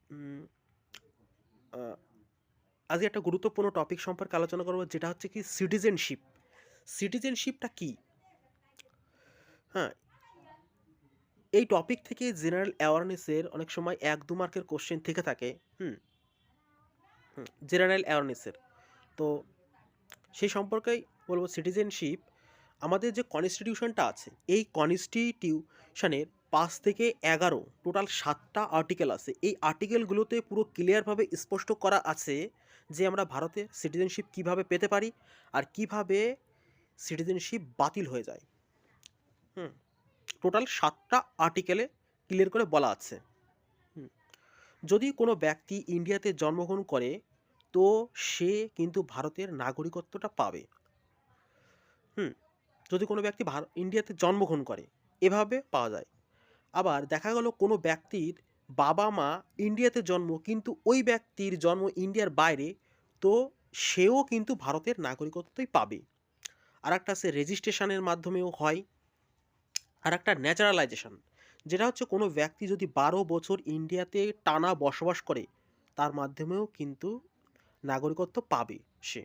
উম, আহ, আজকে একটা গুরুত্বপূর্ণ টপিক সম্পর্কে আলোচনা করবো, যেটা হচ্ছে কি সিটিজেনশিপ। সিটিজেনশিপটা কি? হ্যাঁ, এই টপিক থেকে জেনারেল অ্যাওয়ারনেসের অনেক সময় 1-2 মার্কের কোশ্চেন থেকে থাকে। হুম জেনারেল অ্যাওয়ারনেসের। তো সেই সম্পর্কেই বলবো। সিটিজেনশিপ, আমাদের যে কনস্টিটিউশনটা আছে, এই কনস্টিটিউশনের 5 থেকে 11 টোটাল 7টা আর্টিকেল আছে। এই আর্টিকেলগুলোতে পুরো ক্লিয়ারভাবে স্পষ্ট করা আছে যে আমরা ভারতে সিটিজেনশিপ কিভাবে পেতে পারি আর কিভাবে সিটিজেনশিপ বাতিল হয়ে যায়। হুম টোটাল 7টা আর্টিকেলে ক্লিয়ার করে বলা আছে। হুম যদি কোনো ব্যক্তি ইন্ডিয়াতে জন্মগ্রহণ করে, তো সে কিন্তু ভারতের নাগরিকত্বটা পাবে। হুম যদি কোনো ব্যক্তি ইন্ডিয়াতে জন্মগ্রহণ করে, এভাবে পাওয়া যায়। আবার দেখা গেল কোনো ব্যক্তির বাবা মা ইন্ডিয়াতে জন্ম, কিন্তু ওই ব্যক্তির জন্ম ইন্ডিয়ার বাইরে, তো সেও কিন্তু ভারতের নাগরিকত্বই পাবে। আর একটা আছে রেজিস্ট্রেশনের মাধ্যমেও হয়। আর একটা ন্যাচারালাইজেশন, যেটা হচ্ছে কোনো ব্যক্তি যদি 12 বছর ইন্ডিয়াতে টানা বসবাস করে, তার মাধ্যমেও কিন্তু নাগরিকত্ব পাবে সে।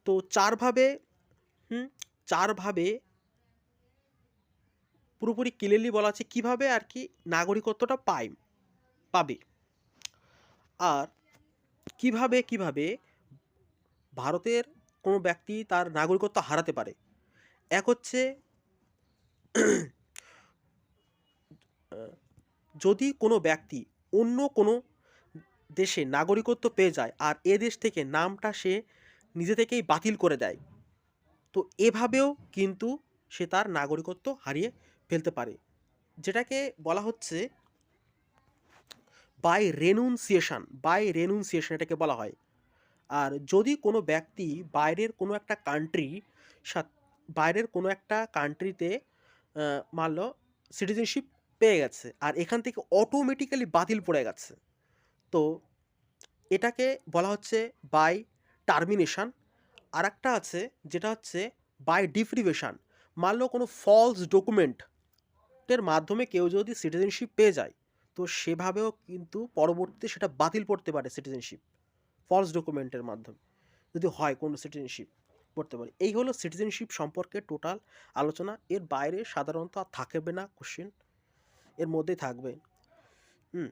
তো চারভাবে হুম চারভাবে পুরোপুরি ক্লিয়ারলি বলা আছে কীভাবে আর কি নাগরিকত্বটা পাবে। আর কিভাবে ভারতের কোনো ব্যক্তি তার নাগরিকত্ব হারাতে পারে। এক হচ্ছে, যদি কোনো ব্যক্তি অন্য কোনো দেশে নাগরিকত্ব পেয়ে যায় আর এ দেশ থেকে নামটা সে নিজে থেকেই বাতিল করে দেয়, তো এভাবেও কিন্তু সে তার নাগরিকত্ব হারিয়ে ফেলতে পারে, যেটাকে বলা হচ্ছে বাই রেনুন্সিয়েশন এটাকে বলা হয়। আর যদি কোনো ব্যক্তি বাইরের কোনো একটা কান্ট্রি বাইরের কোনো একটা কান্ট্রিতে মানলো সিটিজেনশিপ পেয়ে গেছে আর এখান থেকে অটোমেটিক্যালি বাতিল পড়ে গেছে, তো এটাকে বলা হচ্ছে বাই টার্মিনেশন। আর একটা আছে যেটা হচ্ছে বাই ডিপ্রিভেশন। মানলো কোনো ফলস ডকুমেন্টের মাধ্যমে কেউ যদি সিটিজেনশিপ পেয়ে যায়, তো সেভাবেও কিন্তু পরবর্তীতে সেটা বাতিল পড়তে পারে সিটিজেনশিপ, ফলস ডকুমেন্টের মাধ্যমে যদি হয় কোনো সিটিজেনশিপ পড়তে পারে। এই হলো সিটিজেনশিপ সম্পর্কে টোটাল আলোচনা। এর বাইরে সাধারণত আর থাকবে না কোশ্চেন, এর মধ্যেই থাকবে। হুম